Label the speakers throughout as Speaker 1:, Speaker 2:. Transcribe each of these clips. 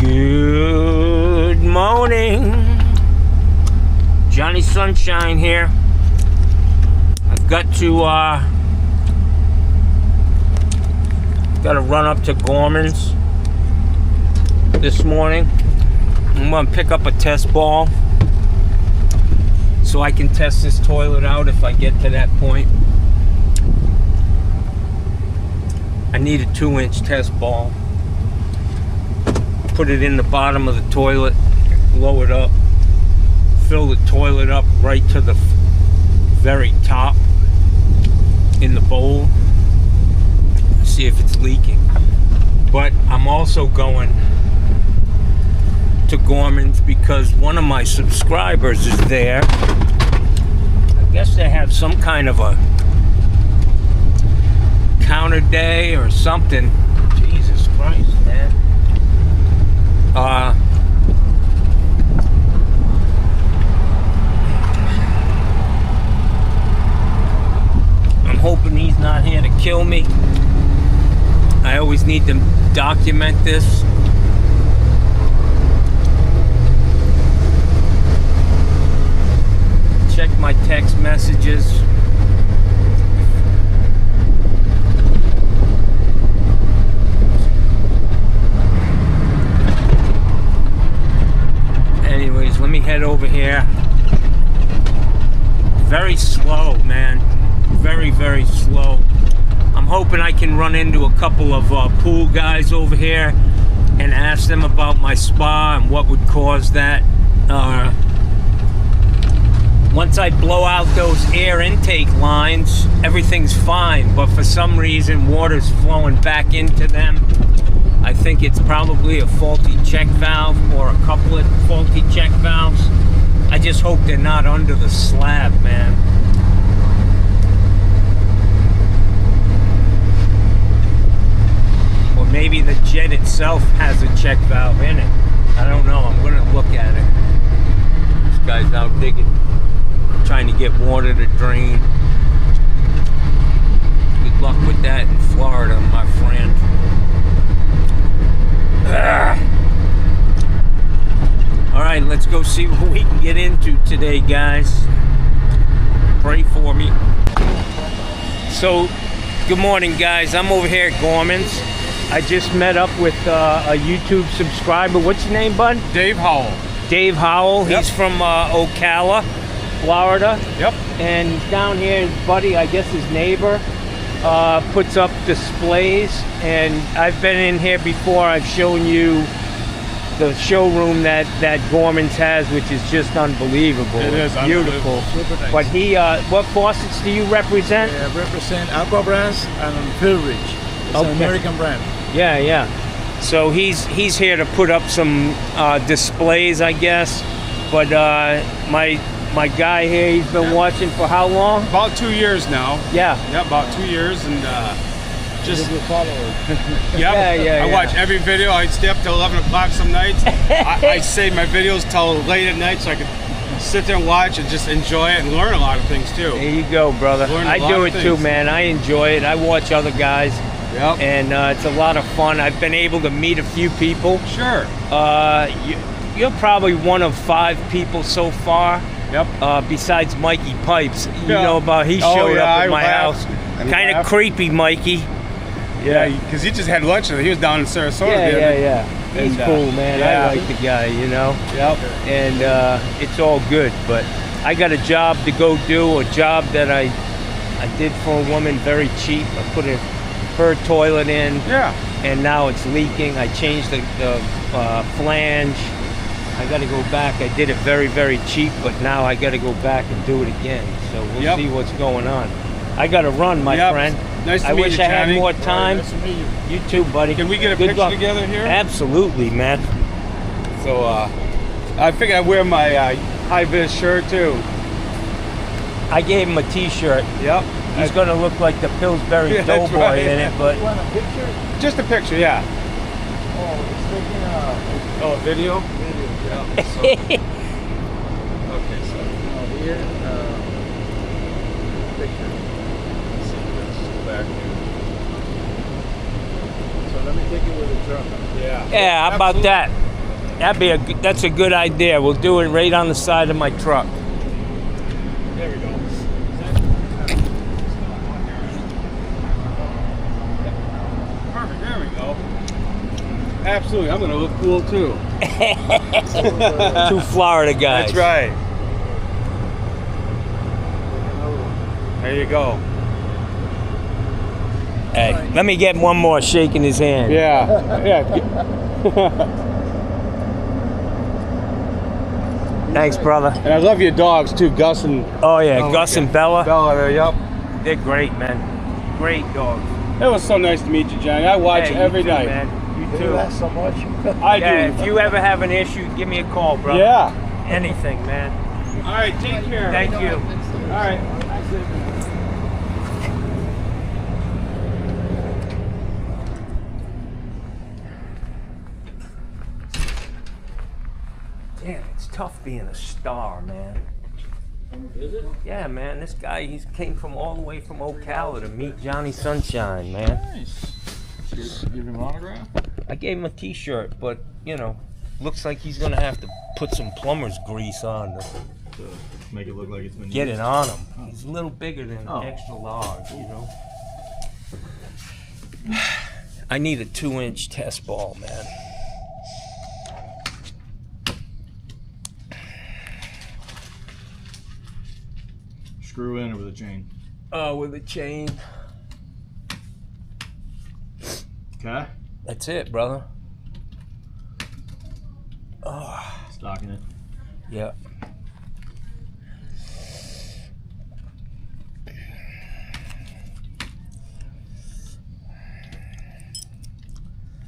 Speaker 1: Good morning. Johnny Sunshine here. I've got to run up to Gorman's this morning. I'm gonna pick up a test ball so I can test this toilet out if I get to that point. I need a 2-inch test ball. Put it in the bottom of the toilet, blow it up, fill the toilet up right to the very top in the bowl, see if it's leaking. But I'm also going to Gorman's because one of my subscribers is there. I guess they have some kind of a counter day or something. Jesus Christ, man. I'm hoping he's not here to kill me. I always need to document this. Check my text messages. Anyways, let me head over here. Very slow, man. Very, very slow. I'm hoping I can run into a couple of pool guys over here and ask them about my spa and what would cause that. Once I blow out those air intake lines, everything's fine, but for some reason water's flowing back into them. I think it's probably a faulty check valve or a couple of faulty check valves. I just hope they're not under the slab, man. Or maybe the jet itself has a check valve in it. I don't know. I'm going to look at it. This guy's out digging, trying to get water to drain. Good luck with that in Florida, my friend. Alright, let's go see what we can get into today, guys. Pray for me. So, good morning, guys. I'm over here at Gorman's. I just met up with a YouTube subscriber. What's your name, bud?
Speaker 2: Dave Howell.
Speaker 1: Dave Howell.
Speaker 2: Yep.
Speaker 1: He's from Ocala, Florida.
Speaker 2: Yep.
Speaker 1: And down here, his buddy, I guess his neighbor, puts up displays. And I've been in here before. I've shown you the showroom that Gorman's has, which is just unbelievable.
Speaker 2: It is
Speaker 1: beautiful.
Speaker 2: Super nice.
Speaker 1: But he, what faucets do you represent?
Speaker 3: I represent Aqua Brands and Philridge. It's an American brand.
Speaker 1: Yeah, yeah. So he's here to put up some displays, I guess. But my guy here, he's been watching for how long?
Speaker 2: About 2 years now.
Speaker 1: Yeah.
Speaker 2: Yeah, about 2 years, and just
Speaker 1: yeah.
Speaker 2: I watch every video. I stay up till 11 o'clock some nights. I save my videos till late at night so I can sit there and watch and just enjoy it and learn a lot of things too.
Speaker 1: There you go, brother. I do it too, man. I enjoy it. I watch other guys.
Speaker 2: Yep.
Speaker 1: And it's a lot of fun. I've been able to meet a few people.
Speaker 2: Sure.
Speaker 1: You're probably one of 5 people so far.
Speaker 2: Yep.
Speaker 1: Besides Mikey Pipes. You know about, he showed up at my house. Kind of creepy, Mikey.
Speaker 2: Yeah, because he just had lunch and he was down in Sarasota.
Speaker 1: Yeah. He's cool, man.
Speaker 2: Yeah.
Speaker 1: I like the guy, you know.
Speaker 2: Yep.
Speaker 1: And it's all good, but I got a job to go do, a job that I did for a woman very cheap. I put her toilet in.
Speaker 2: Yeah.
Speaker 1: And now it's leaking. I changed the flange. I got to go back. I did it very, very cheap, but now I got to go back and do it again. So we'll see what's going on. I got to run, my friend.
Speaker 2: Nice to meet
Speaker 1: wish
Speaker 2: you,
Speaker 1: I had
Speaker 2: Johnny.
Speaker 1: more time.
Speaker 3: Nice to meet you.
Speaker 1: You too, buddy.
Speaker 2: Can we get a
Speaker 1: Good
Speaker 2: picture
Speaker 1: luck.
Speaker 2: together here?
Speaker 1: Absolutely, man.
Speaker 2: So I figure I'd wear my high-vis shirt too.
Speaker 1: I gave him a t-shirt.
Speaker 2: Yep.
Speaker 1: He's going to look like the Pillsbury Doughboy
Speaker 2: right.
Speaker 1: in it, but...
Speaker 3: You want a picture?
Speaker 2: Just a picture, yeah.
Speaker 3: Oh, it's taking
Speaker 2: Oh, video?
Speaker 3: video.
Speaker 2: Yeah. So, okay, so
Speaker 3: Here, picture.
Speaker 2: let's see this back here.
Speaker 3: So let me take it with a truck.
Speaker 2: Yeah.
Speaker 1: Yeah, how about that? That's a good idea. We'll do it right on the side of my truck.
Speaker 2: There we go. Perfect, there we go. Absolutely, I'm gonna look cool too.
Speaker 1: 2 Florida guys.
Speaker 2: That's right. There you go.
Speaker 1: Hey, let me get one more shake in his hand.
Speaker 2: Yeah.
Speaker 1: Thanks, brother.
Speaker 2: And I love your dogs too, Gus and...
Speaker 1: Oh, yeah, Gus and Bella.
Speaker 2: Bella there, yep.
Speaker 1: They're great, man. Great dogs.
Speaker 2: It was so nice to meet you, Johnny. I watch you every
Speaker 1: too,
Speaker 2: night.
Speaker 1: Man. You
Speaker 3: Do
Speaker 1: too.
Speaker 3: that so much.
Speaker 2: I
Speaker 1: Yeah,
Speaker 2: do.
Speaker 1: if you ever have an issue, give me a call, brother.
Speaker 2: Yeah.
Speaker 1: Anything, man.
Speaker 2: All right, take care.
Speaker 1: Thank you.
Speaker 2: All right.
Speaker 1: Damn, it's tough being a star, man. Is it? Yeah, man. This guy, he came from all the way from Ocala to meet Johnny Sunshine, man.
Speaker 3: Nice. Give him an autograph?
Speaker 1: I gave him a t-shirt, but, you know, looks like he's gonna have to put some plumber's grease on to
Speaker 4: Make it look like it's been
Speaker 1: get
Speaker 4: used.
Speaker 1: it on him. He's a little bigger than
Speaker 3: Oh.
Speaker 1: extra large, you know. I need a 2-inch test ball, man.
Speaker 4: Screw in over the chain.
Speaker 1: Oh, with a chain.
Speaker 4: Okay.
Speaker 1: That's it, brother.
Speaker 4: Stocking it.
Speaker 1: Yeah.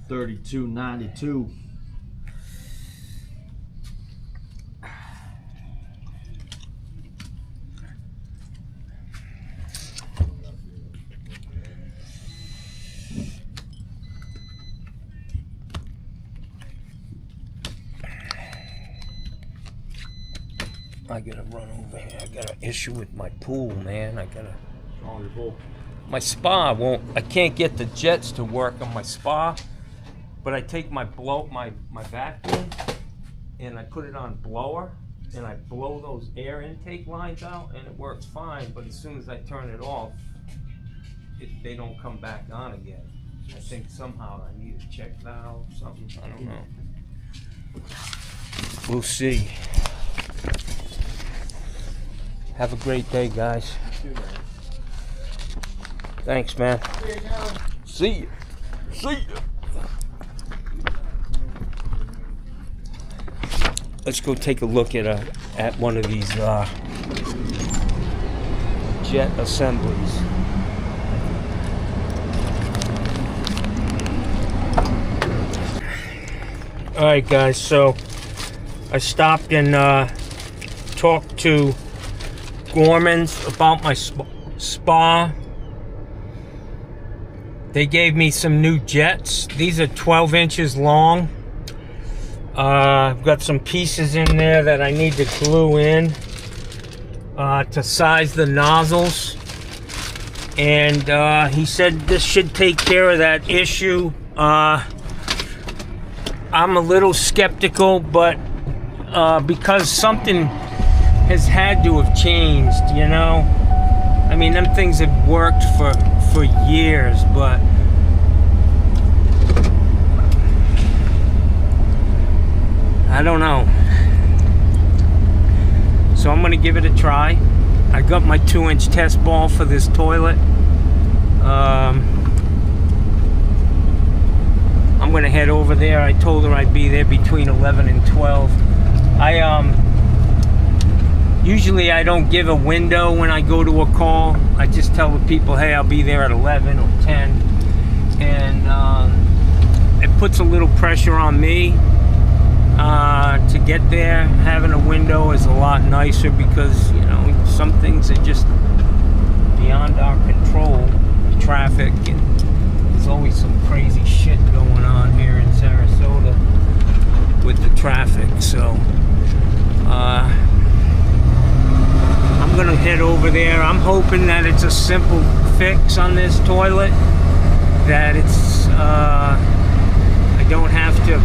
Speaker 4: $32.92.
Speaker 1: I gotta run over here. I got an issue with my pool, man.
Speaker 4: Oh, your pool.
Speaker 1: My spa won't. I can't get the jets to work on my spa, but I take my vacuum and I put it on blower and I blow those air intake lines out and it works fine. But as soon as I turn it off, they don't come back on again. I think somehow I need to check valve, something. I don't know. We'll see. Have a great day, guys. Thanks, man. See you. See you. Let's go take a look at one of these jet assemblies. All right, guys. So I stopped and talked to Gorman's about my spa. They gave me some new jets. These are 12 inches long. I've got some pieces in there that I need to glue in to size the nozzles. And he said this should take care of that issue. I'm a little skeptical, but because something has had to have changed, you know. I mean, them things have worked for years, but I don't know. So I'm gonna give it a try. I got my 2-inch test ball for this toilet. I'm gonna head over there. I told her I'd be there between 11 and 12. Usually I don't give a window when I go to a call. I just tell the people, hey, I'll be there at 11 or 10. And it puts a little pressure on me to get there. Having a window is a lot nicer because, you know, some things are just beyond our control. Traffic, and there's always some crazy shit going on here in Sarasota with the traffic. So I'm gonna head over there. I'm hoping that it's a simple fix on this toilet, that it's I don't have to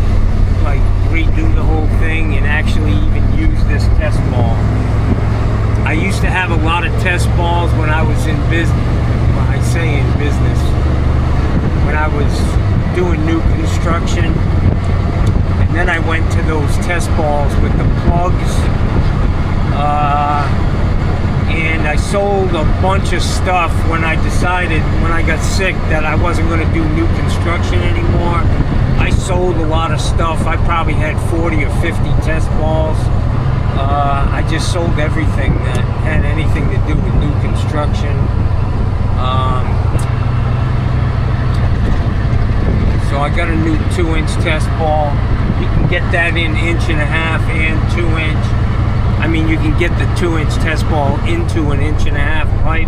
Speaker 1: like do the whole thing and actually even use this test ball. I used to have a lot of test balls when I was in business. Well, I say in business. When I was doing new construction. And then I went to those test balls with the plugs. And I sold a bunch of stuff when I decided, when I got sick, that I wasn't going to do new construction anymore. I sold a lot of stuff. I probably had 40 or 50 test balls. I just sold everything that had anything to do with new construction. So I got a new 2-inch test ball. You can get that in 1.5 and 2-inch. I mean, you can get the 2-inch test ball into an 1.5 pipe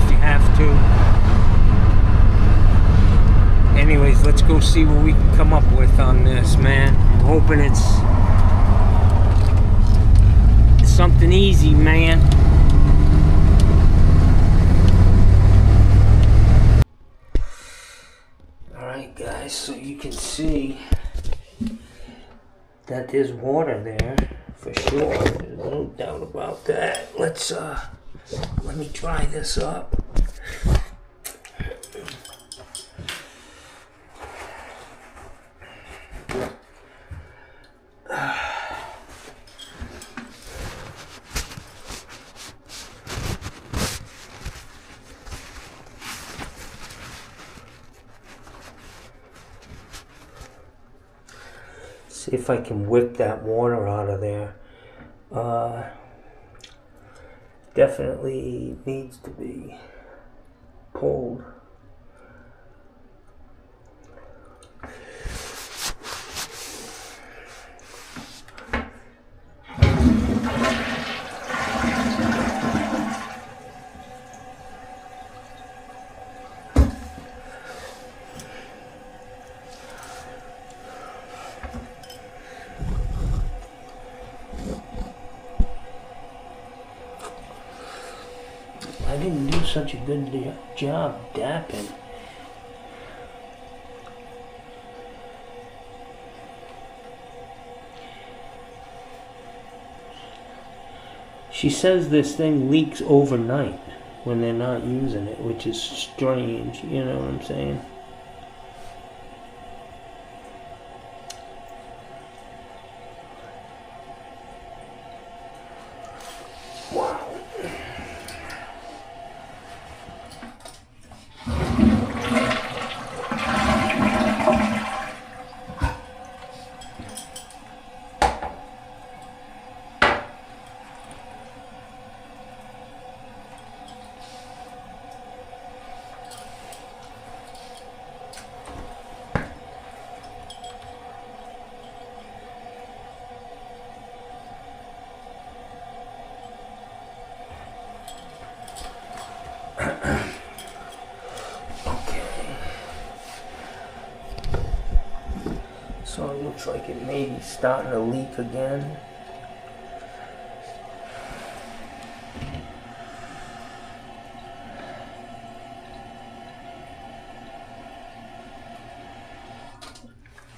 Speaker 1: if you have to. Anyways, let's go see what we can come up with on this, man. I'm hoping it's something easy, man. Alright, guys, so you can see that there's water there for sure. There's no doubt about that. Let's let me dry this up. See if I can whip that water out of there. Definitely needs to be pulled. I didn't do such a good job dapping. She says this thing leaks overnight when they're not using it, which is strange, you know what I'm saying? Wow. So it looks like it may be starting to leak again.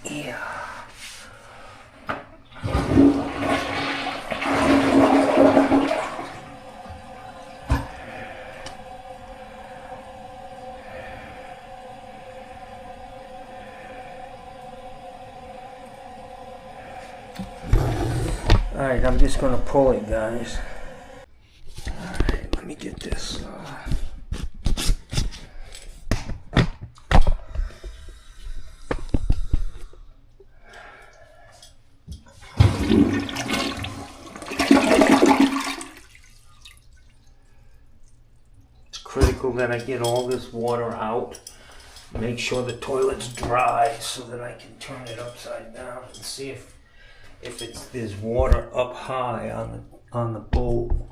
Speaker 1: Yeah. Alright, I'm just gonna pull it, guys. Alright, let me get this. It's critical that I get all this water out. Make sure the toilet's dry so that I can turn it upside down and see if there's water up high on the bowl.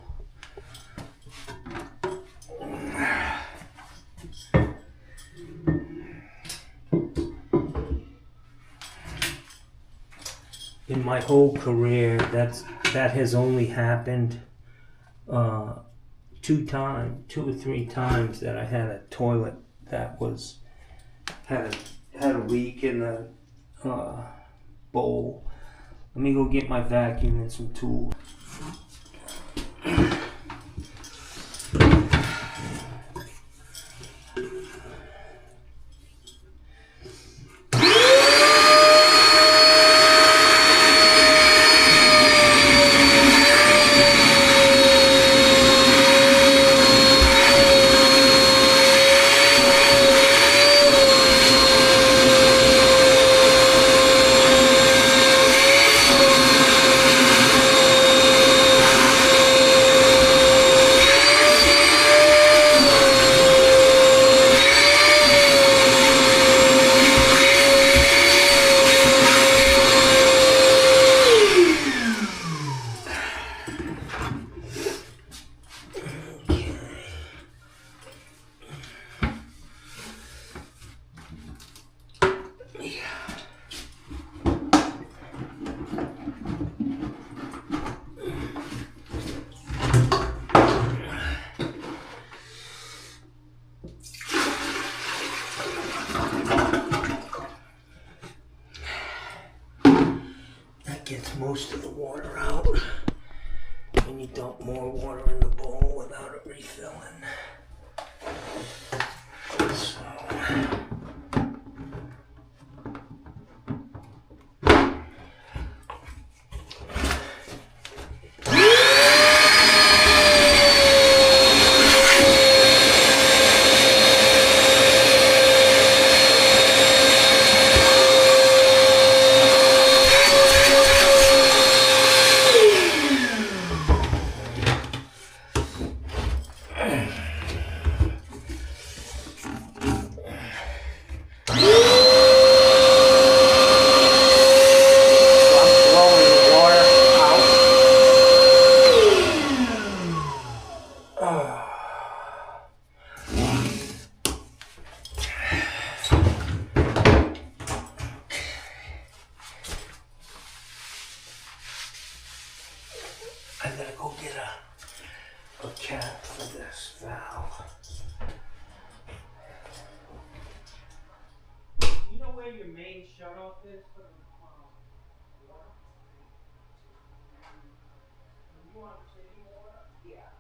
Speaker 1: In my whole career, that has only happened 2 or 3 times that I had a toilet that had a leak in the bowl. Let me go get my vacuum and some tools. Gets most of the water out, and you dump more water in the bowl without it refilling. So I gotta go get a cap for this valve. You know where your main shutoff is for the water? You want city water? Yeah.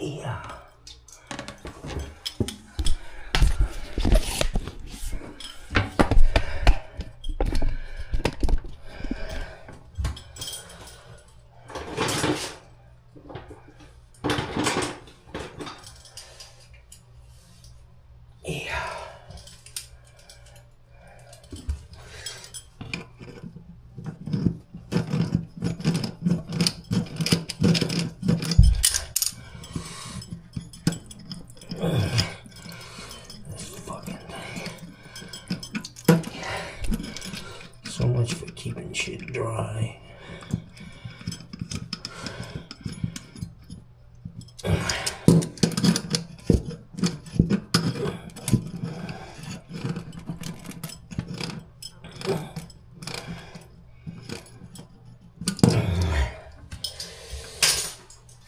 Speaker 1: Yeah. So much for keeping shit dry.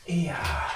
Speaker 1: Yeah.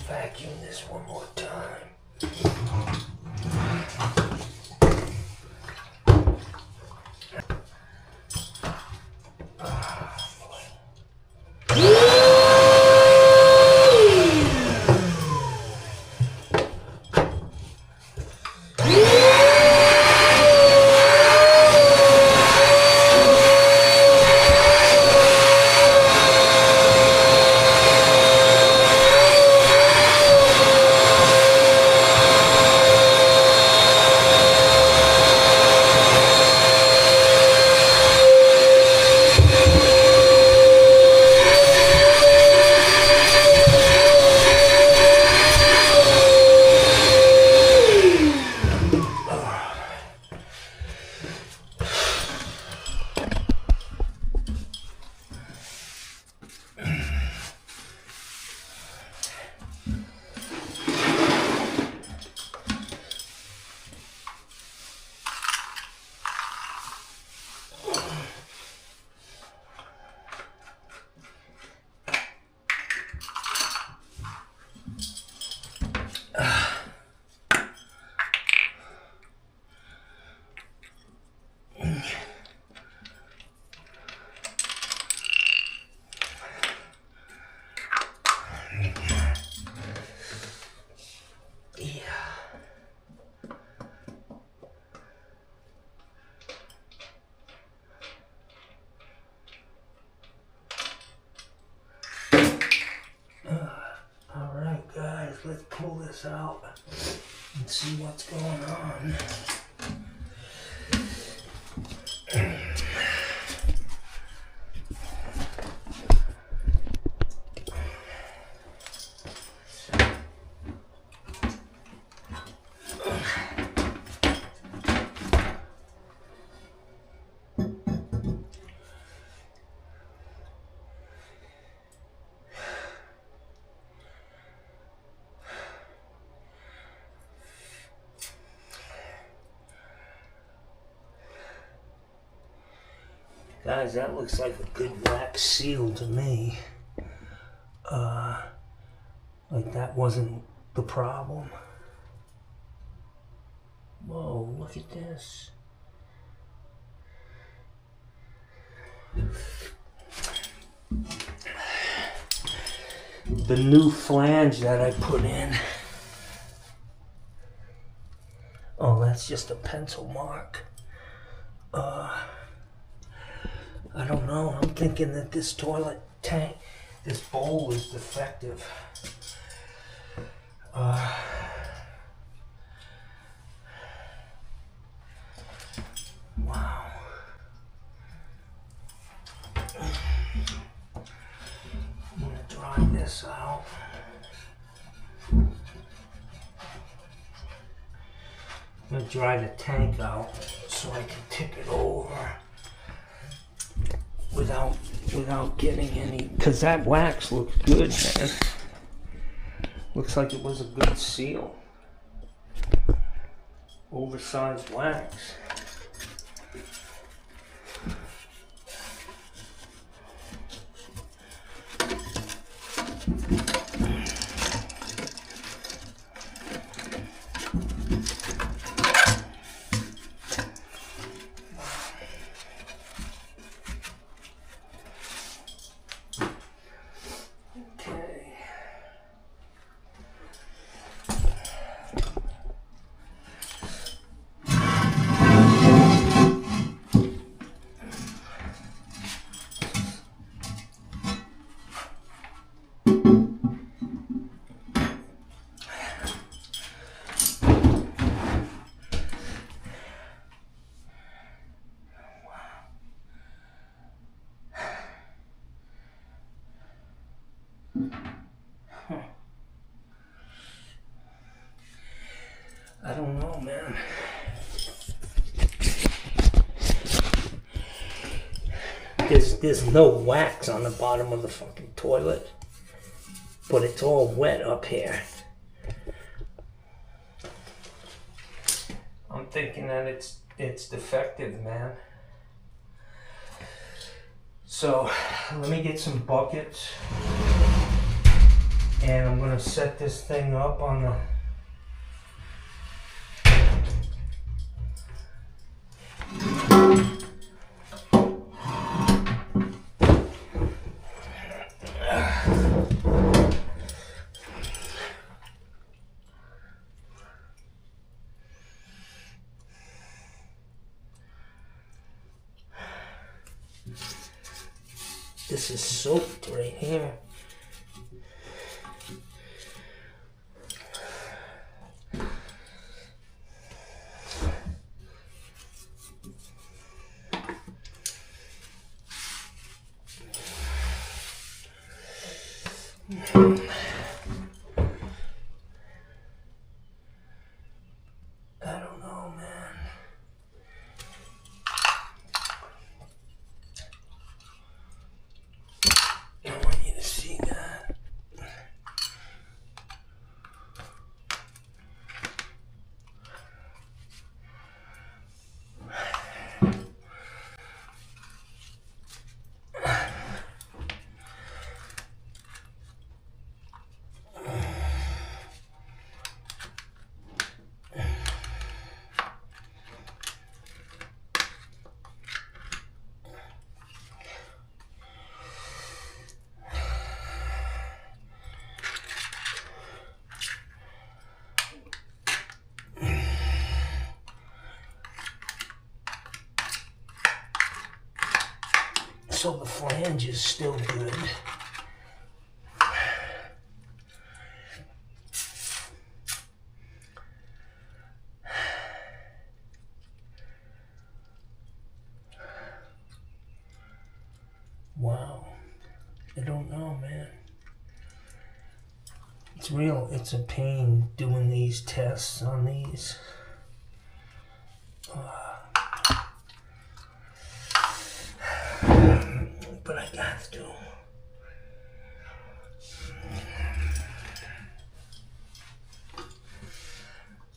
Speaker 1: Vacuum this one more time. Alright guys, let's pull this out and see what's going on. Guys, that looks like a good wax seal to me. Like that wasn't the problem. Whoa, look at this. The new flange that I put in. Oh, that's just a pencil mark. I don't know. I'm thinking that this toilet tank, this bowl is defective. Wow. I'm gonna dry this out. I'm gonna dry the tank out so I can tip it over without getting any, because that wax looks good, man. Looks like it was a good seal. Oversized wax. I don't know, man. There's no wax on the bottom of the fucking toilet, but it's all wet up here. I'm thinking that it's defective, man. So let me get some buckets, and I'm gonna set this thing up on the this is soaked right here. I don't know, man. I want you to see that. So the flange is still good. Wow. I don't know, man. It's a pain doing these tests on these. But I got to.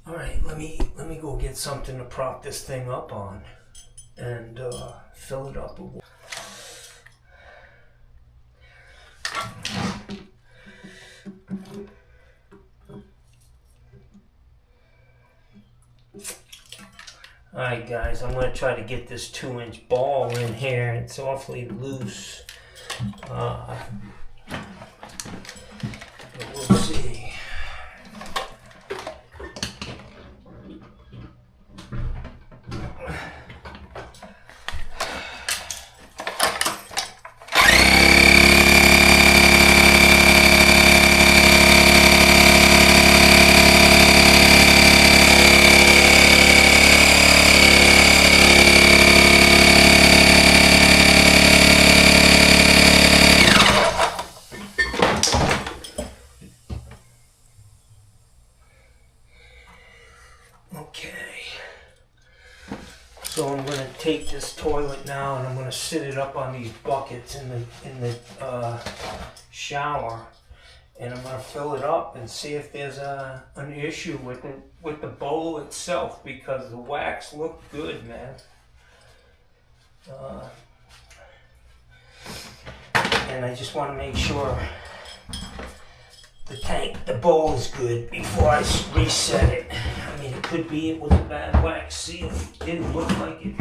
Speaker 1: All right, let me go get something to prop this thing up on, and fill it up with. Alright guys, I'm going to try to get this 2-inch ball in here. It's awfully loose. But we'll see. Okay. So I'm gonna take this toilet now and I'm gonna sit it up on these buckets in the shower, and I'm gonna fill it up and see if there's an issue with the bowl itself, because the wax looked good, man. And I just want to make sure the bowl is good before I reset it. I mean, it could be it was a bad wax seal. It didn't look like it.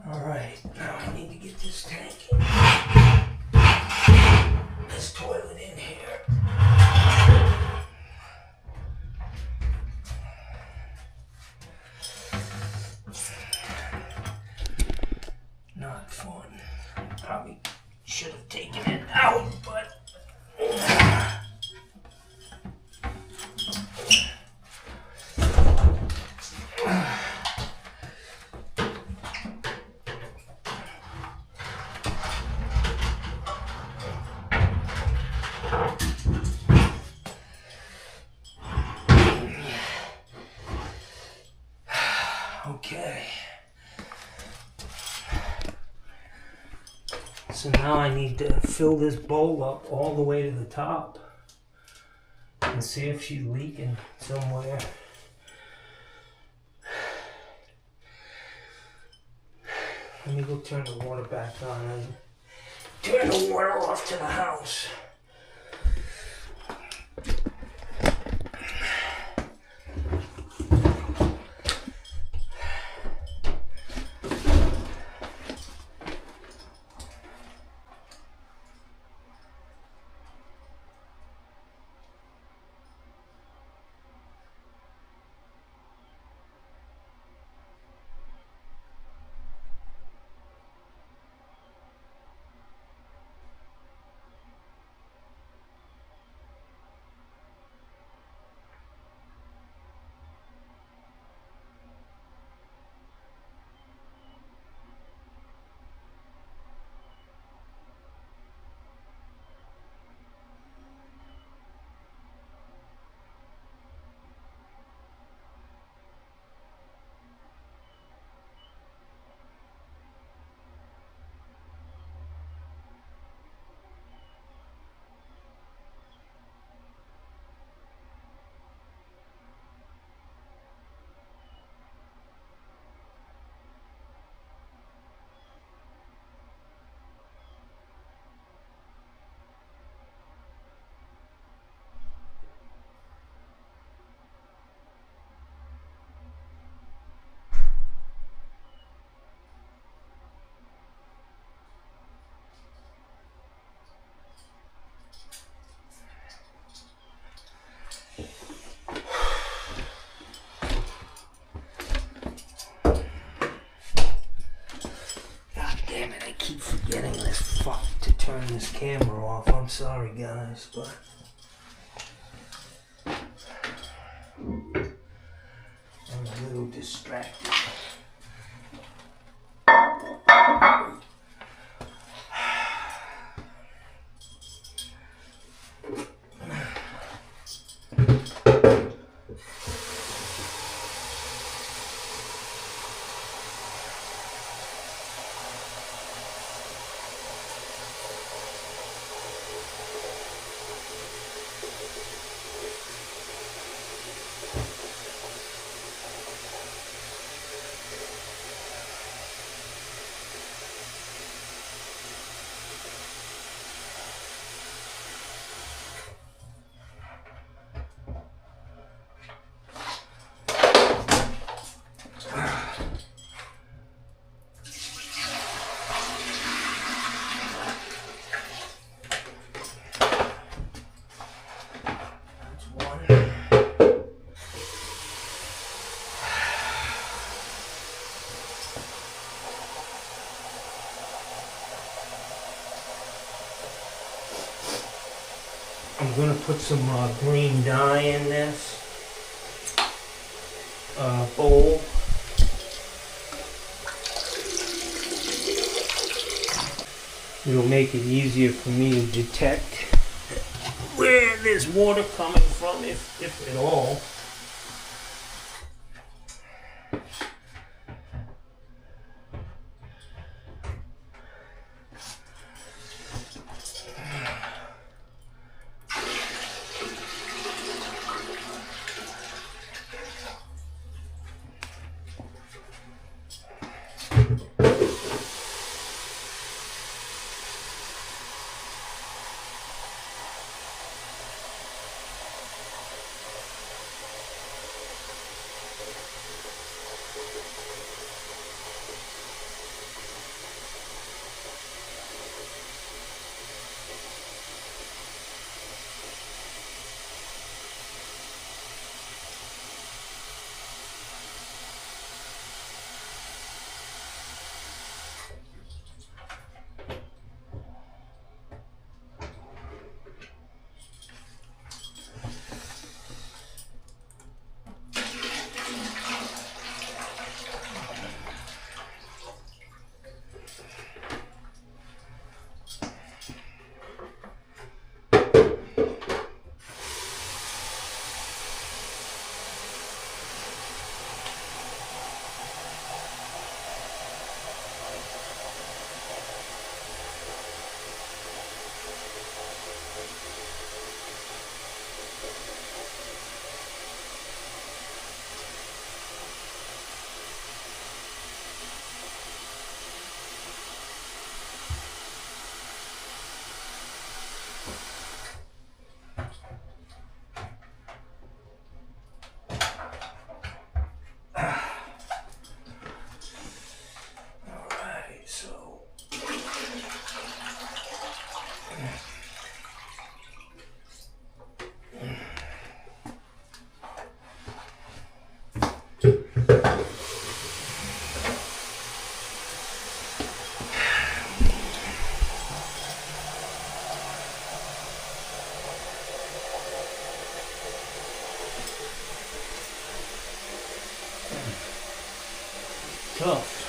Speaker 1: Alright, now I need to get this tank in. This toilet in here. Not fun. Probably should have taken it out, but okay. So now I need to fill this bowl up all the way to the top and see if she's leaking somewhere. Let me go turn the water back on and turn the water off to the house. Keep forgetting this fuck to turn this camera off. I'm sorry, guys, but I'm a little distracted. I'm gonna put some green dye in this bowl. It'll make it easier for me to detect where there's water coming from, if at all. Tough.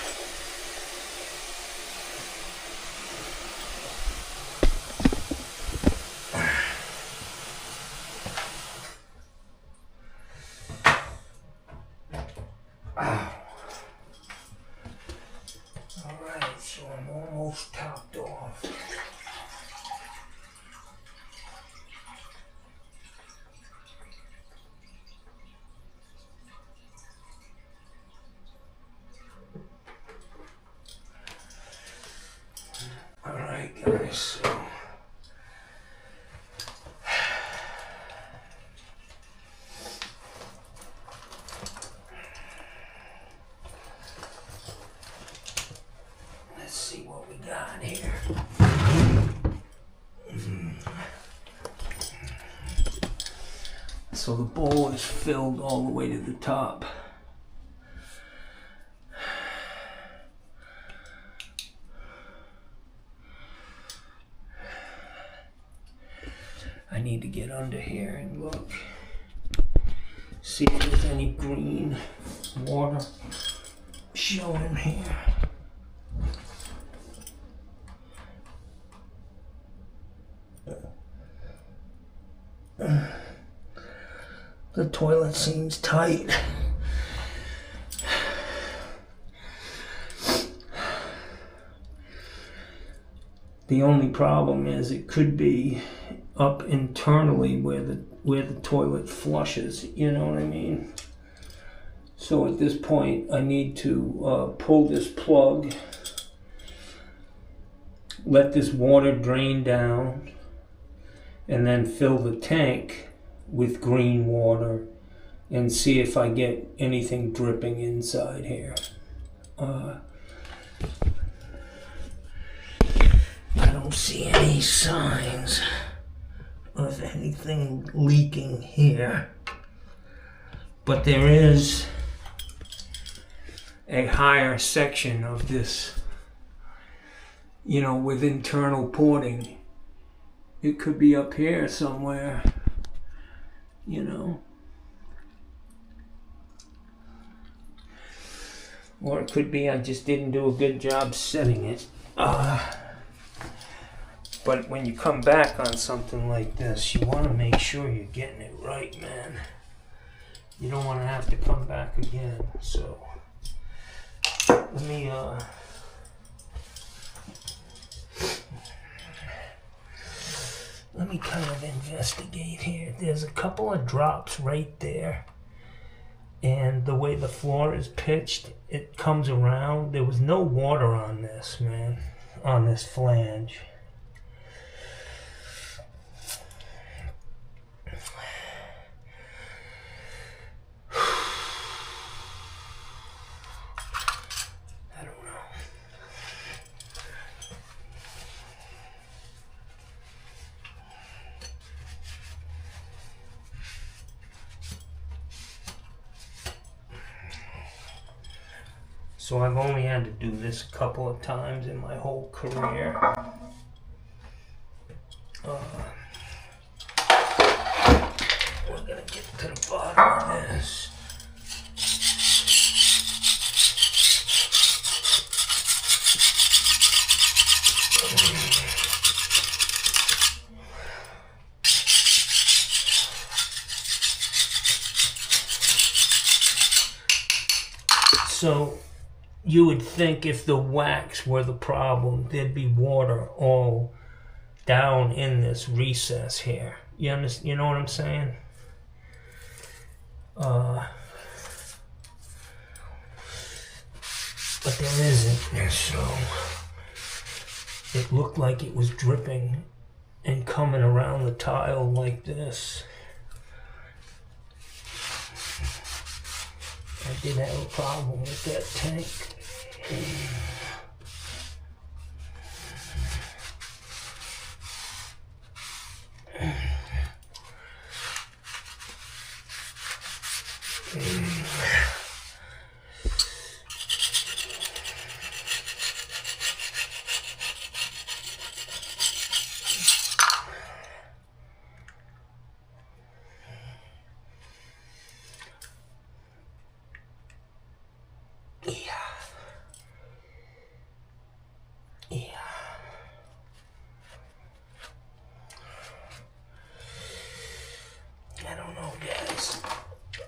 Speaker 1: Alright, so I'm almost topped off. Alright guys, so let's see what we got here. So the bowl is filled all the way to the top. I need to get under here and look, see if there's any green water showing here. The toilet seems tight. The only problem is it could be up internally where the toilet flushes, you know what I mean? So at this point I need to pull this plug, let this water drain down, and then fill the tank with green water and see if I get anything dripping inside here. I don't see any signs of anything leaking here, but there is a higher section of this, you know, with internal porting. It could be up here somewhere, you know, or it could be I just didn't do a good job setting it. But when you come back on something like this, you want to make sure you're getting it right, man. You don't want to have to come back again. So let me kind of investigate here. There's a couple of drops right there, and the way the floor is pitched, it comes around. There was no water on this, man, on this flange. So I've only had to do this a couple of times in my whole career. We're gonna get to the bottom of this. So you would think if the wax were the problem, there'd be water all down in this recess here. You understand? You know what I'm saying? But there isn't. So it looked like it was dripping and coming around the tile like this. I did have a problem with that tank.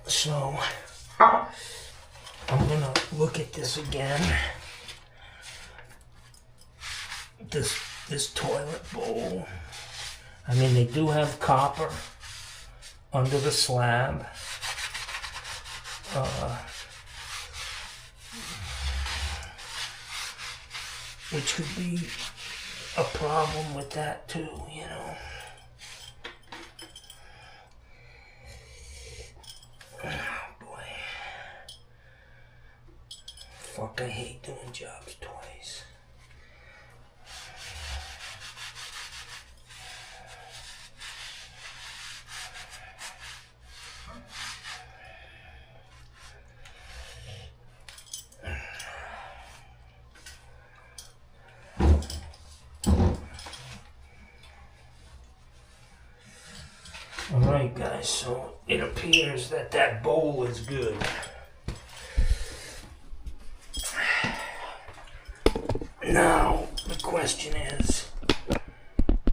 Speaker 1: So I'm gonna look at this again. This toilet bowl. I mean, they do have copper under the slab. Which could be a problem with that too, you know. Fuck, I hate doing jobs twice. Alright guys, so it appears that that bowl is good. Now, the question is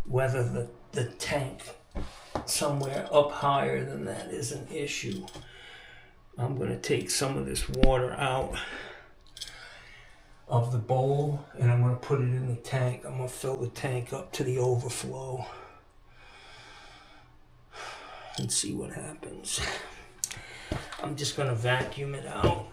Speaker 1: whether the tank somewhere up higher than that is an issue. I'm going to take some of this water out of the bowl and I'm going to put it in the tank. I'm going to fill the tank up to the overflow and see what happens. I'm just going to vacuum it out.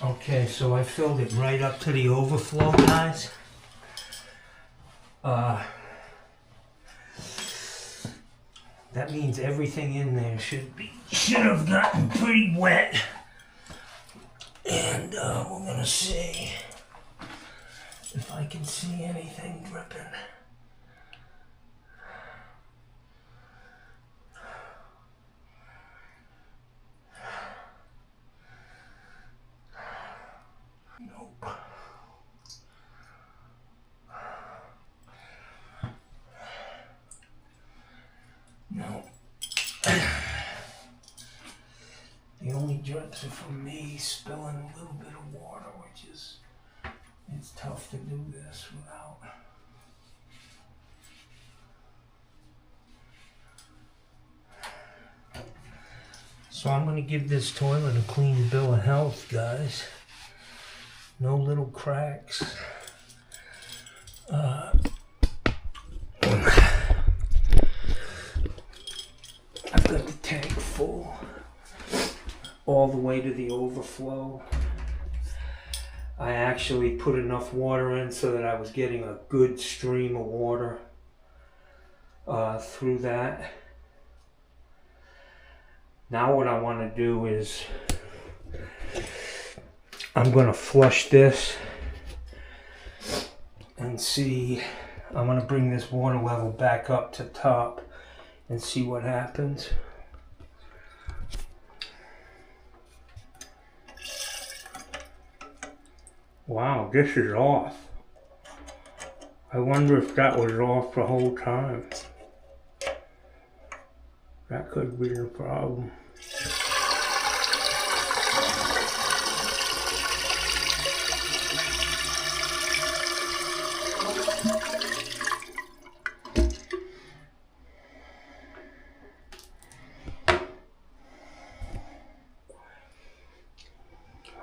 Speaker 1: Okay, so I filled it right up to the overflow, guys. That means everything in there should have gotten pretty wet. And we're gonna see if I can see anything dripping. Nope. No. The only drips are from me spilling a little bit of water, which is, it's tough to do this without. So I'm going to give this toilet a clean bill of health, guys. No little cracks. I've got the tank full all the way to the overflow. I actually put enough water in so that I was getting a good stream of water through that. Now what I want to do is I'm going to flush this and see. I'm going to bring this water level back up to top and see what happens. Wow, this is off. I wonder if that was off the whole time. That could be the problem.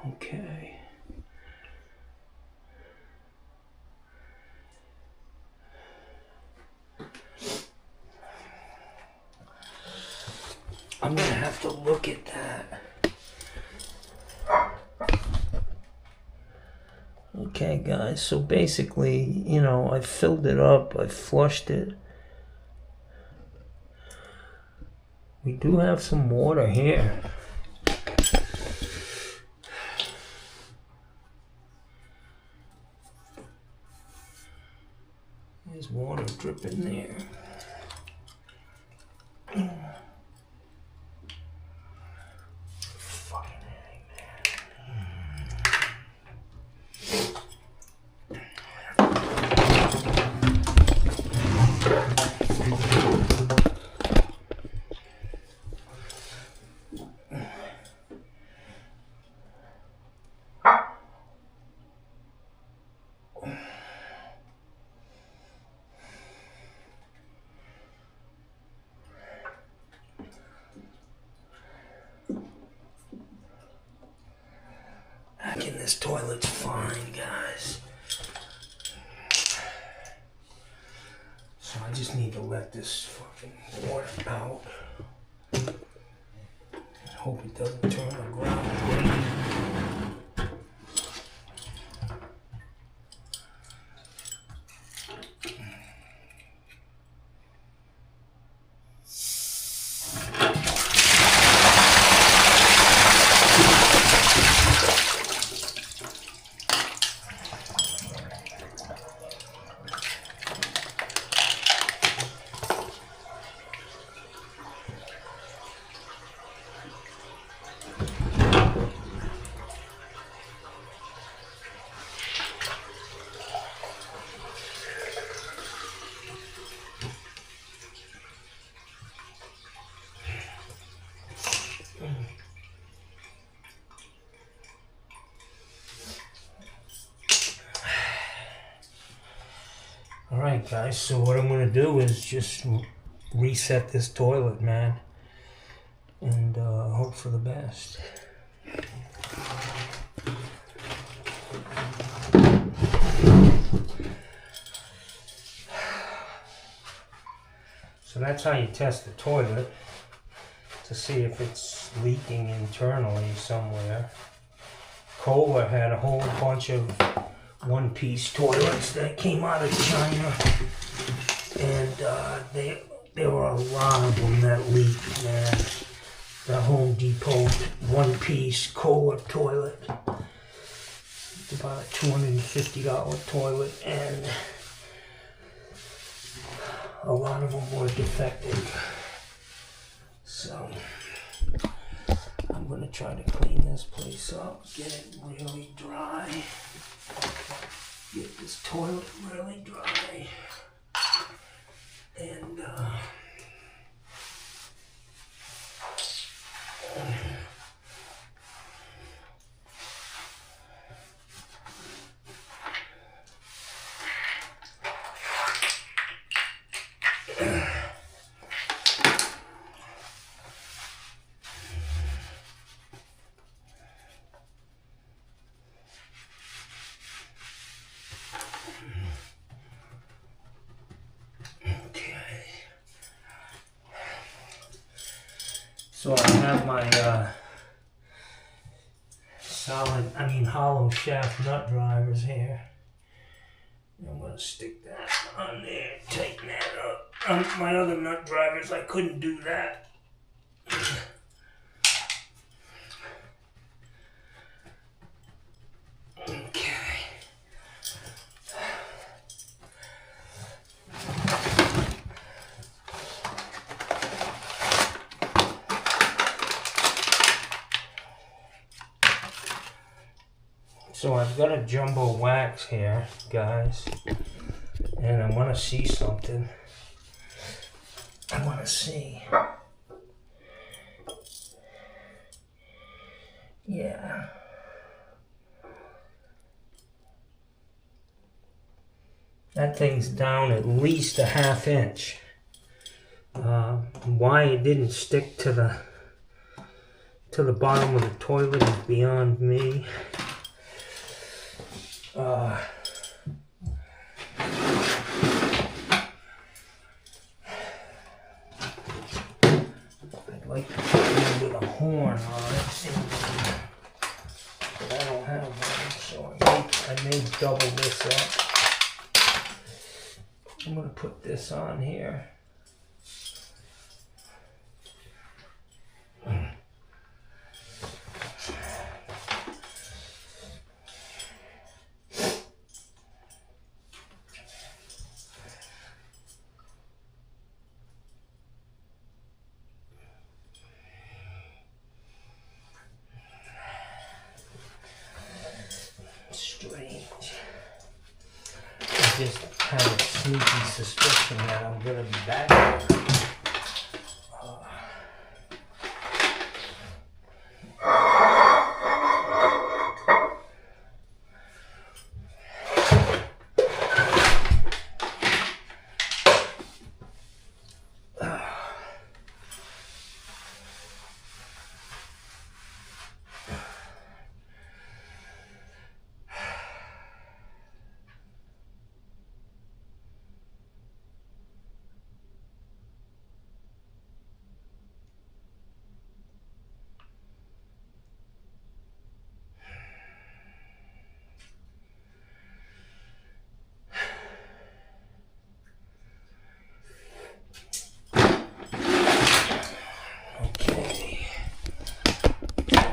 Speaker 1: Okay. I'm gonna have to look at that. Okay, guys, so basically, you know, I filled it up, I flushed it. We do have some water here. There's water dripping there. This toilet's fine, guys. So I just need to let this fucking water out. I hope it doesn't turn the ground green. Alright guys, so what I'm going to do is just reset this toilet, man, and hope for the best. So that's how you test the toilet. to see if it's leaking internally somewhere. Kohler had a whole bunch of one-piece toilets that came out of China, and there were a lot of them that leaked, man. The Home Depot one-piece Kohler toilet. It's about a $250 toilet, and a lot of them were defective. So I'm gonna try to clean this place up, get it really dry, get this toilet really dry, and so I have my hollow shaft nut drivers here. I'm going to stick that on there, tighten that up. My other nut drivers, I couldn't do that. Okay. So I've got a jumbo wax here, guys, and I want to see something. I want to see. Yeah. That thing's down at least a ½ inch. Why it didn't stick to the bottom of the toilet is beyond me. I'd like to put one with a horn on it, but I don't have one, so I may double this up. I'm going to put this on here. Just have a sneaky suspicion that I'm going to be back here.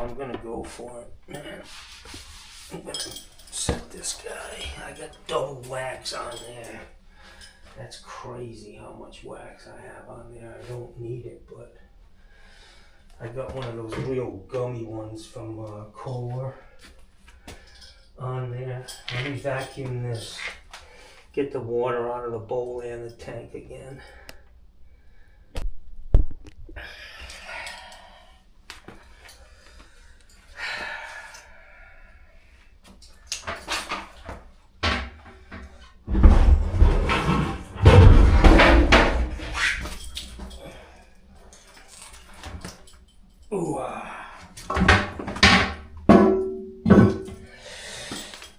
Speaker 1: I'm gonna go for it, man. I'm gonna set this guy. I got double wax on there. That's crazy how much wax I have on there. I don't need it, but I got one of those real gummy ones from Kohler on there. Let me vacuum this. Get the water out of the bowl and the tank again.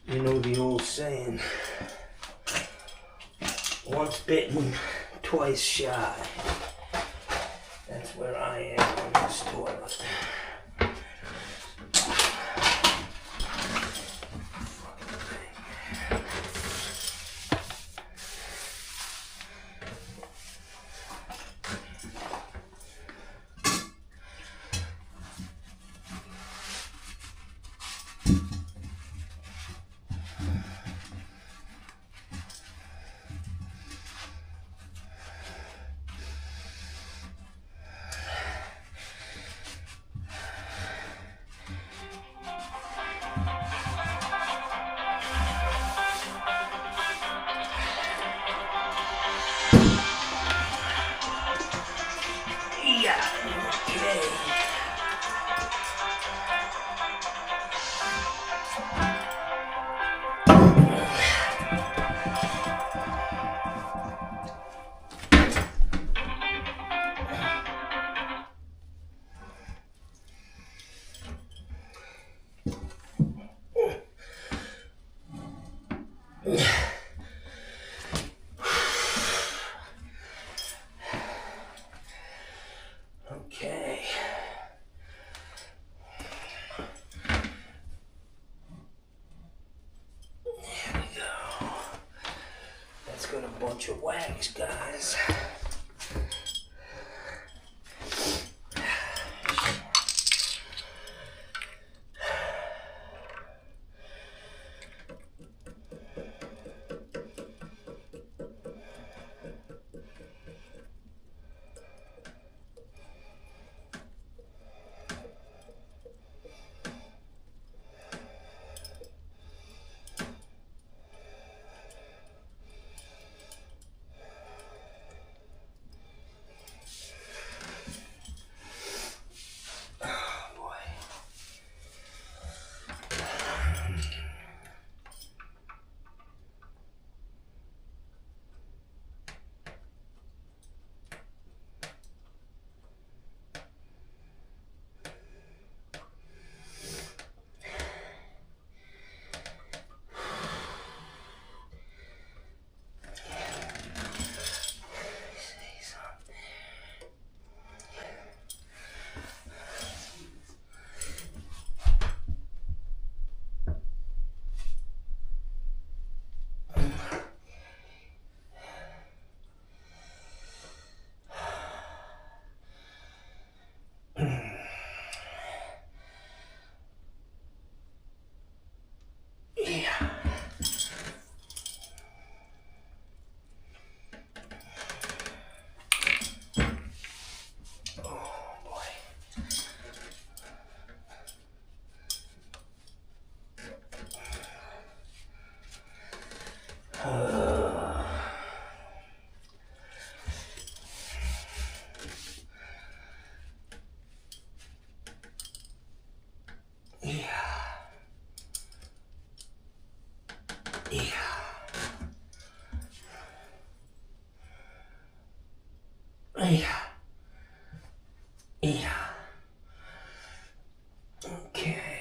Speaker 1: You know the old saying, once bitten, twice shy. That's where I am on this toilet. Okay. There we go. That's got a bunch of wax, guys. Yeah. Okay.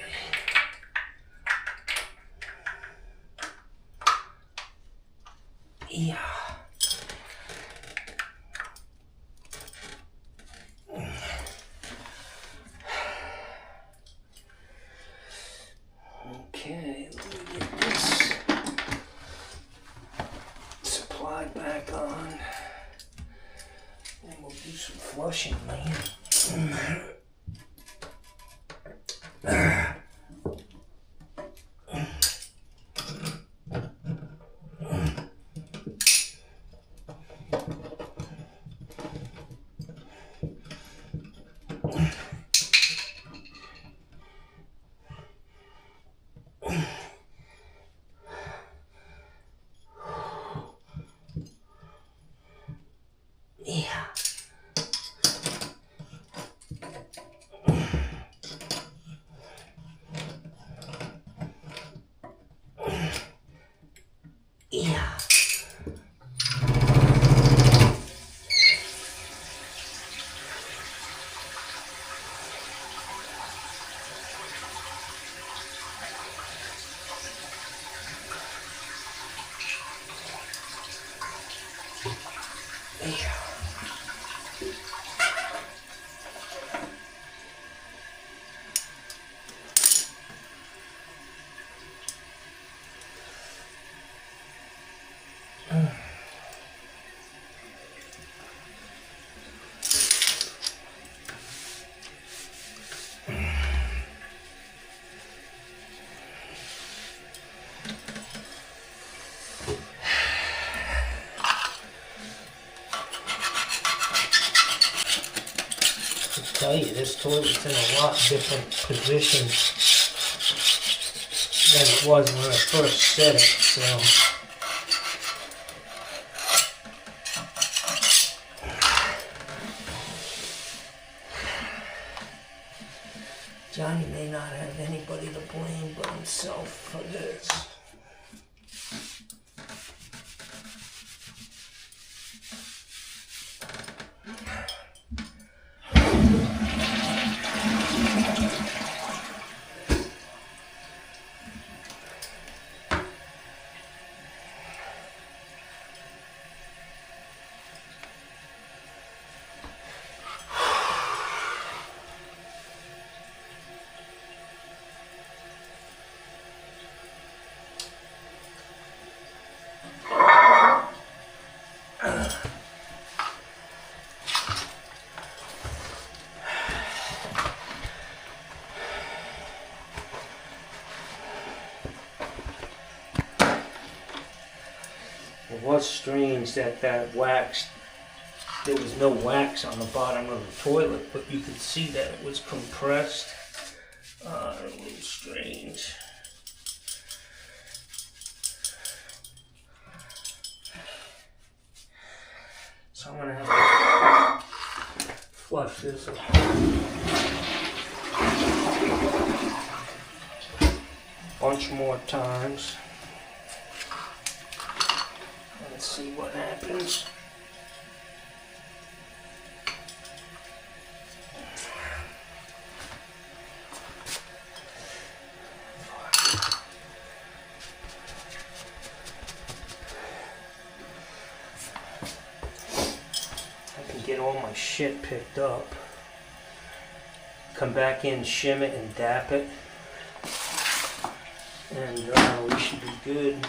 Speaker 1: Yeah. Okay, let me get this supply back on. And we'll do some flushing, man. Yeah. Yeah. to tell you, this toilet's in a lot different position than it was when I first set it, so. Johnny may not have anybody to blame but himself for this. It was strange that wax, there was no wax on the bottom of the toilet, but you could see that it was compressed. A little strange. So I'm gonna have to flush this a bunch more times. Let's see what happens. I can get all my shit picked up. Come back in, shim it, and dap it. And we should be good.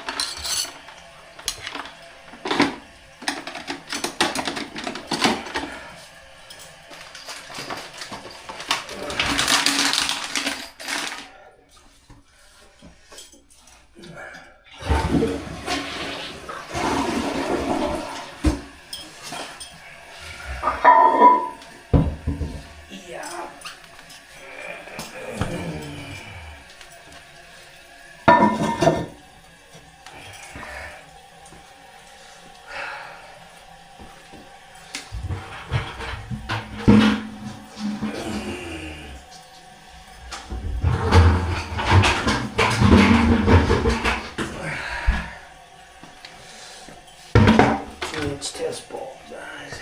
Speaker 1: Test ball, guys.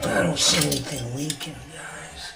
Speaker 1: I don't see anything leaking, guys.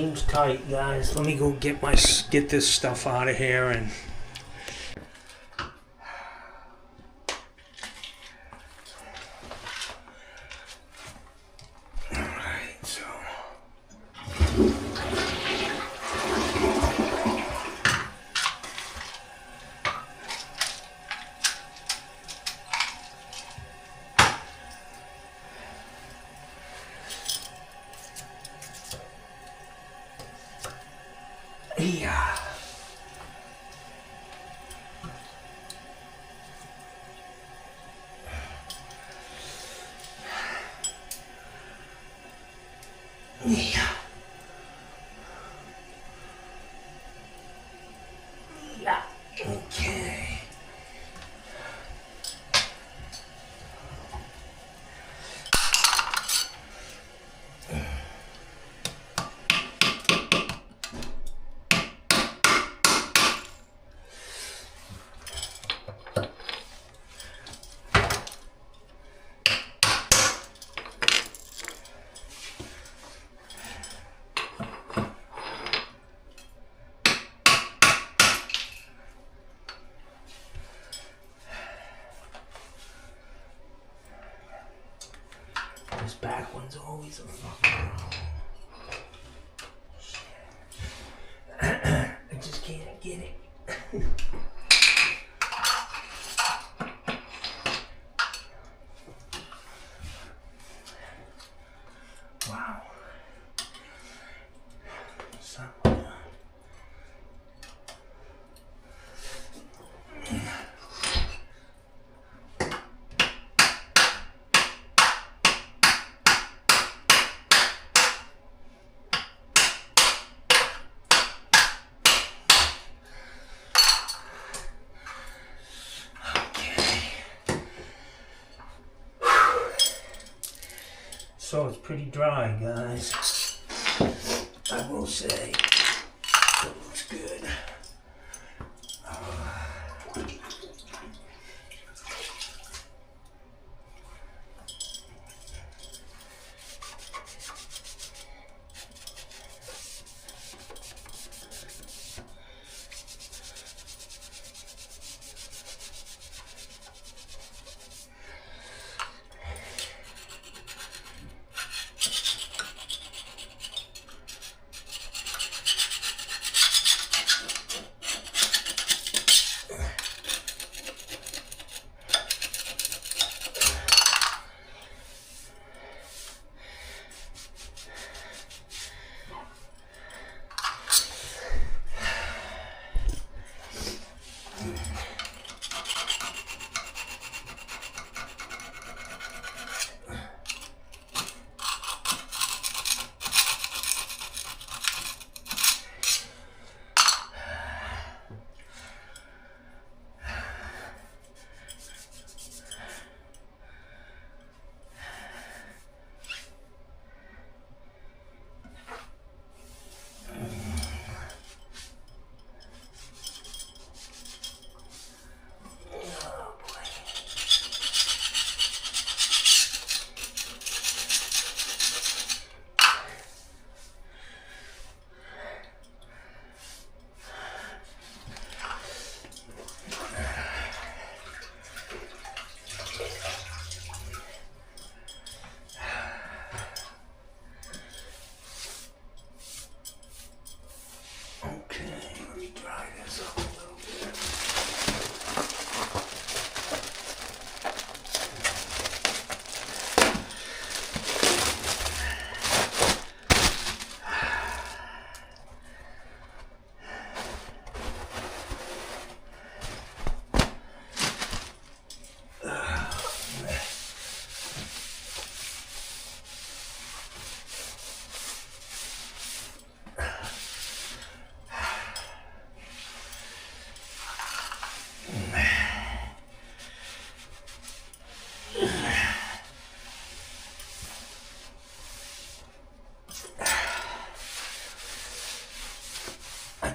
Speaker 1: seems tight, guys. Let me go get this stuff out of here and. Alright, so. Yeah. Yeah. Yeah. Okay. This back one's always a fucking I just can't get it. Wow. So it's pretty dry, guys. I will say. It looks good.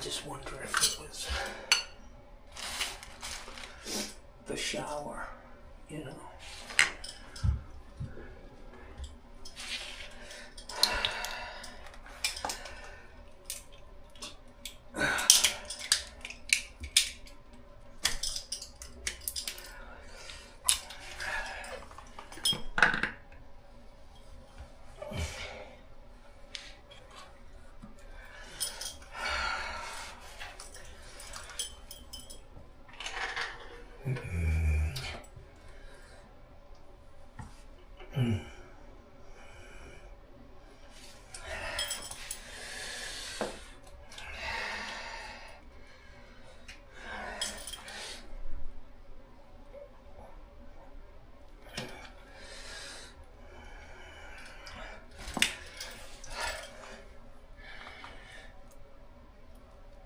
Speaker 1: just wonder if it was the shower, you know.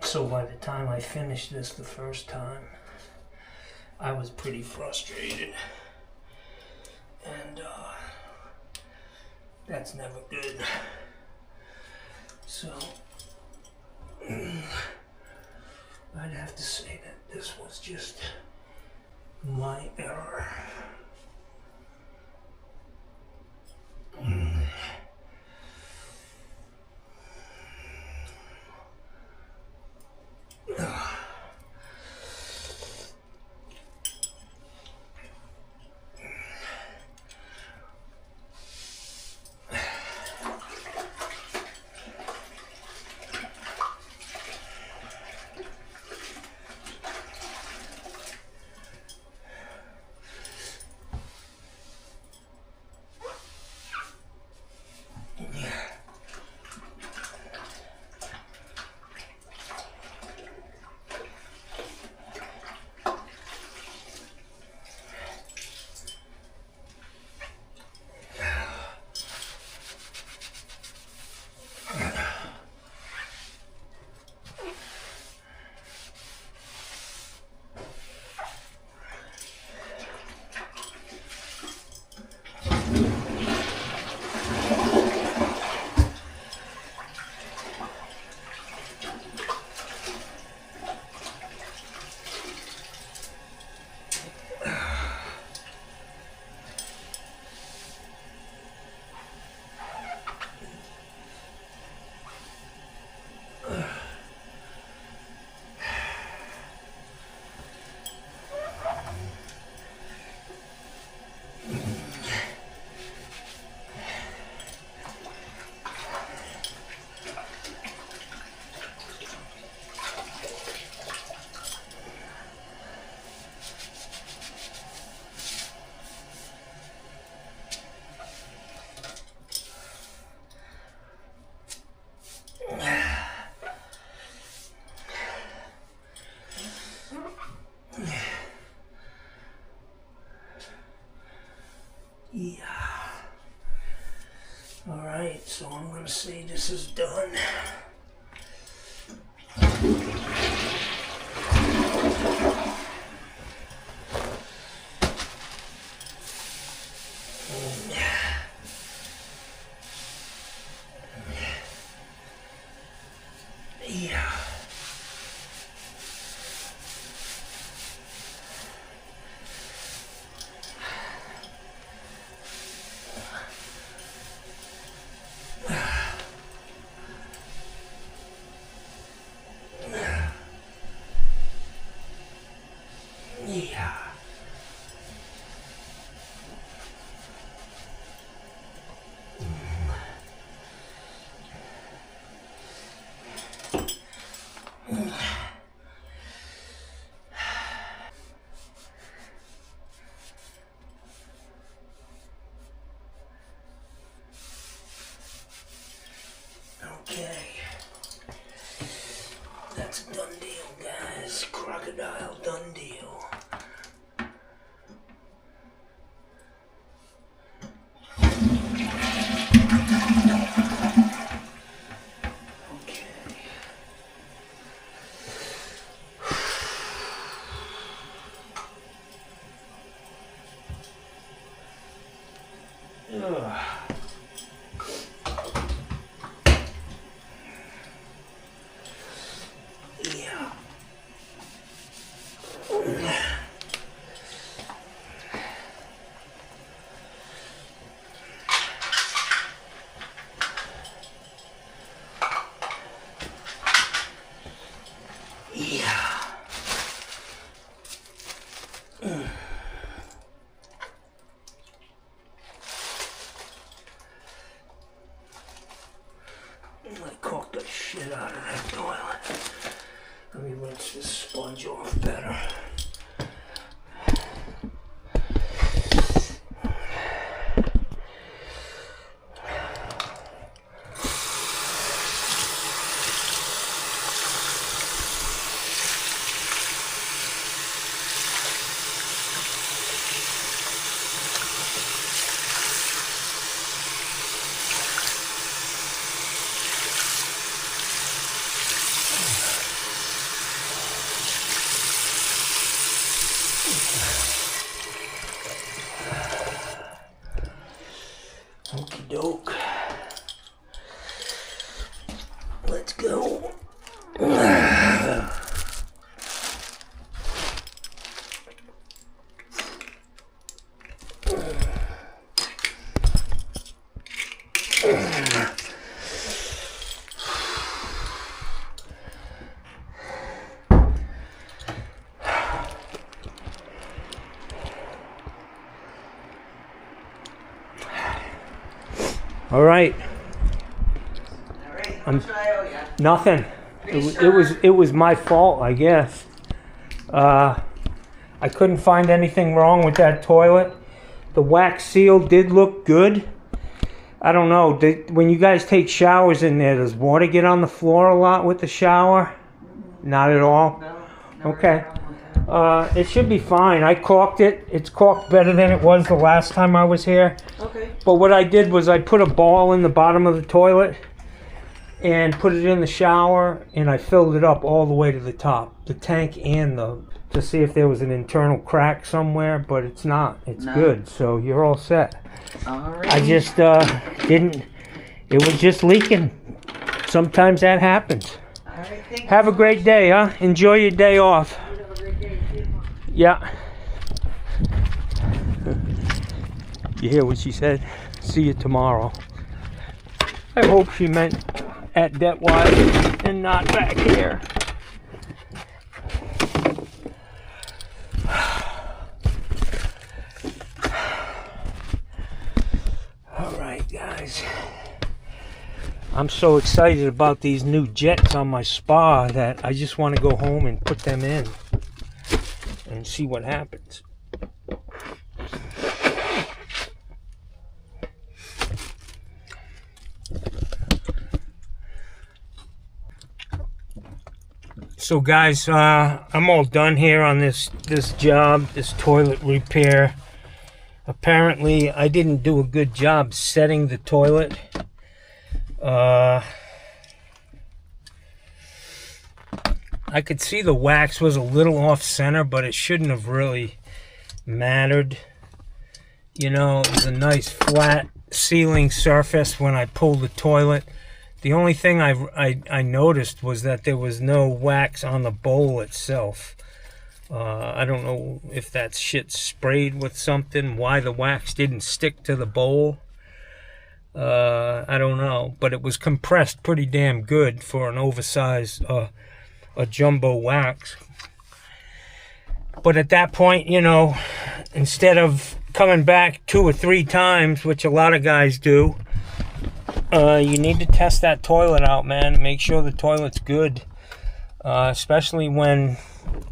Speaker 5: So by the time I finished this the first time, I was pretty frustrated. And that's never good. So I'd have to say that this was just my error. Yeah. Alright, so I'm gonna say this is done. Yeah. Yeah. Okay. That's a done deal, guys. Crocodile done deal. Okay. Ugh. Yeah. Yeah. Okie doke. Let's go. All right. Nothing. It was my fault, I guess. I couldn't find anything wrong with that toilet. The wax seal did look good. I don't know. When you guys take showers in there, does water get on the floor a lot with the shower? Not at all? No. Okay. It should be fine. I caulked it. It's caulked better than it was the last time I was here.
Speaker 6: Okay.
Speaker 5: But what I did was I put a ball in the bottom of the toilet and put it in the shower, and I filled it up all the way to the top, the tank and to see if there was an internal crack somewhere, but it's not. It's good, so you're all set.
Speaker 6: All right.
Speaker 5: I just didn't, it was just leaking. Sometimes that happens.
Speaker 6: All right, thank you.
Speaker 5: Have a great day, huh? Enjoy your day off.
Speaker 6: You have a great day, too.
Speaker 5: Yeah. You hear what she said? See you tomorrow. I hope she meant at Detwise and not back here. Alright guys, I'm so excited about these new jets on my spa that I just want to go home and put them in and see what happens. So guys, I'm all done here on this job, this toilet repair. Apparently, I didn't do a good job setting the toilet. I could see the wax was a little off center, but it shouldn't have really mattered. You know, it was a nice flat sealing surface when I pulled the toilet. The only thing I noticed was that there was no wax on the bowl itself. I don't know if that shit sprayed with something, why the wax didn't stick to the bowl. I don't know, but it was compressed pretty damn good for an oversized a jumbo wax. But at that point, you know, instead of coming back 2 or 3 times, which a lot of guys do, you need to test that toilet out, man. Make sure the toilet's good, especially when,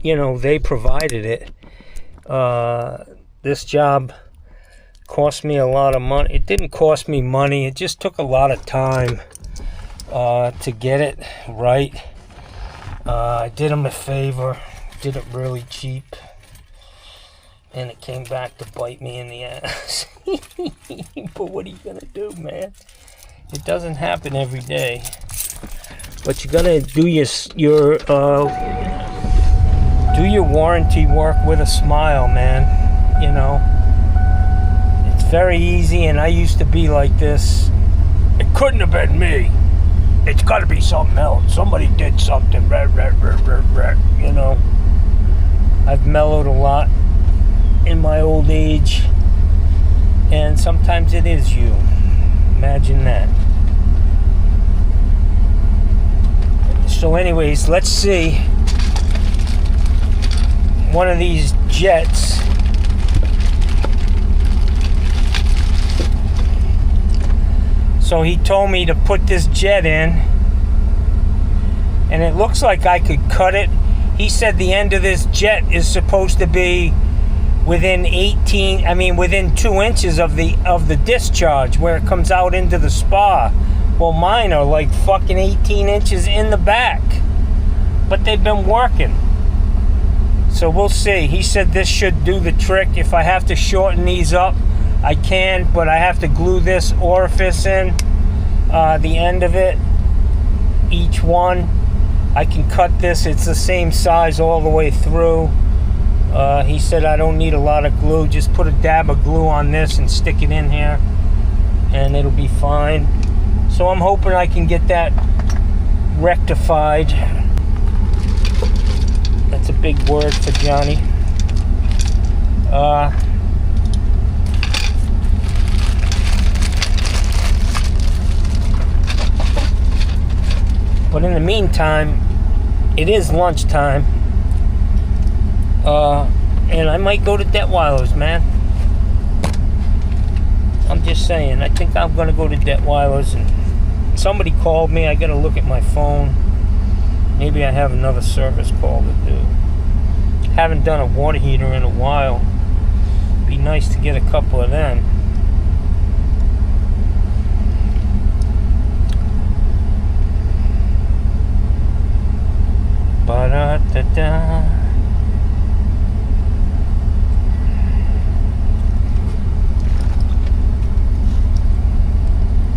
Speaker 5: you know, they provided it. This job cost me a lot of money. It didn't cost me money. It just took a lot of time to get it right. I did them a favor, did it really cheap, and it came back to bite me in the ass. But what are you gonna do, man? It doesn't happen every day, but you gotta do your warranty work with a smile, man. You know, it's very easy, and I used to be like this. It couldn't have been me. It's got to be something else. Somebody did something. You know, I've mellowed a lot in my old age, and sometimes it is you. Imagine that. So anyways, let's see one of these jets. So he told me to put this jet in, and it looks like I could cut it. He said the end of this jet is supposed to be within 2 inches of the discharge where it comes out into the spa. Well, mine are like fucking 18 inches in the back, but they've been working. So we'll see. He said this should do the trick. If I have to shorten these up, I can, but I have to glue this orifice in, the end of it, each one. I can cut this. It's the same size all the way through. He said I don't need a lot of glue. Just put a dab of glue on this and stick it in here, and it'll be fine. So I'm hoping I can get that rectified. That's a big word for Johnny. But in the meantime, it is lunchtime. And I might go to Detweiler's, man. I'm just saying, I think I'm gonna go to Detweiler's. And somebody called me. I gotta look at my phone. Maybe I have another service call to do. Haven't done a water heater in a while. Be nice to get a couple of them. Ba-da-da-da.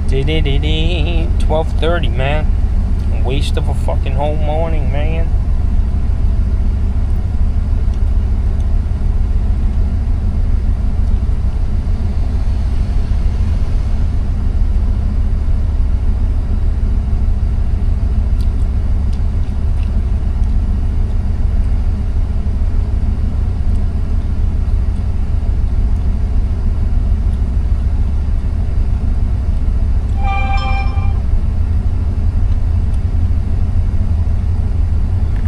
Speaker 5: Dee-dee-dee-dee. 12:30, man. A waste of a fucking whole morning, man.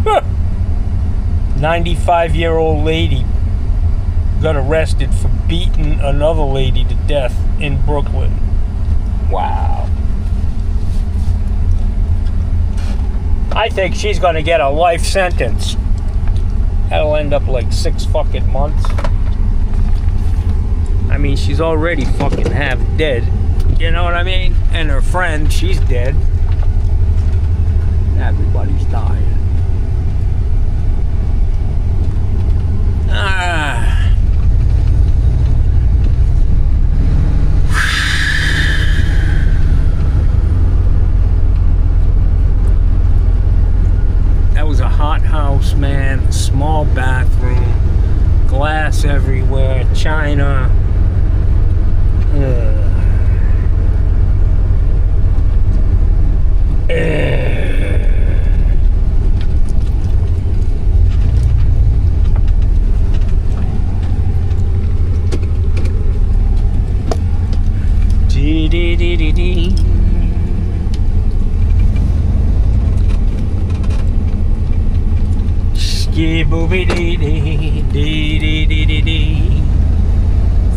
Speaker 5: Huh. 95-year-old lady got arrested for beating another lady to death in Brooklyn. Wow. I think she's gonna get a life sentence. That'll end up like 6 fucking months. I mean, she's already fucking half dead. You know what I mean? And her friend, she's dead. Everybody's dying. That was a hot house, man. Small bathroom, glass everywhere, china. Dee-dee-dee-dee-dee. Skee-booby-dee-dee-dee-dee-dee-dee.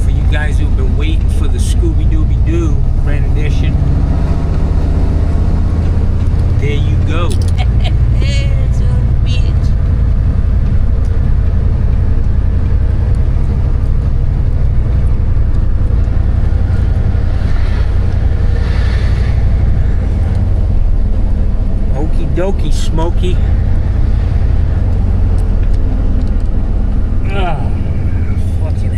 Speaker 5: For you guys who've been waiting for the Scooby-Dooby-Doo rendition, there you go.
Speaker 6: It's a bitch.
Speaker 5: Okie dokie, Smokey. Fucking A.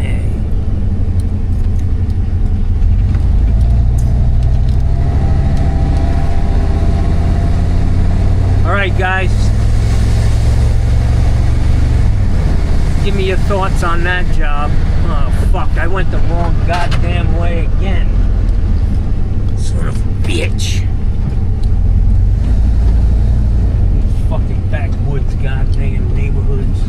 Speaker 5: Alright, guys. Give me your thoughts on that job. Oh, fuck. I went the wrong goddamn way again. Son of a bitch. Fucking backwoods goddamn neighborhoods.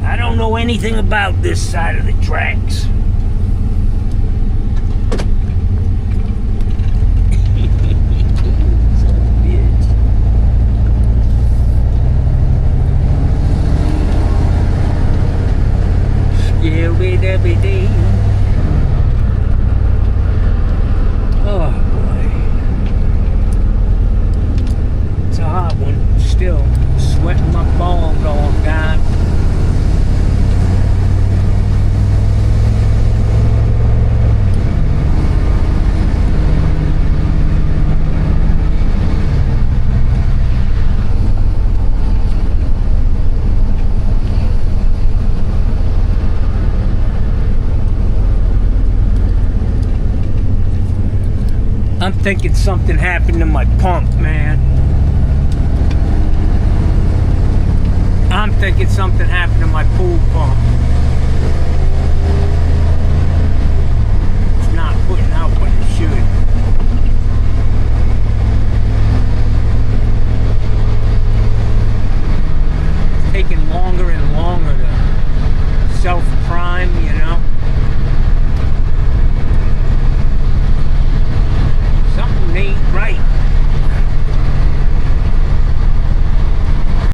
Speaker 5: I don't know anything about this side of the tracks. Son of a bitch. Scooby-Dooby-Doo. Oh boy. It's a hot one. Still sweating my balls off, God. I'm thinking something happened to my pump, man. I'm thinking thinking something happened to my pool pump.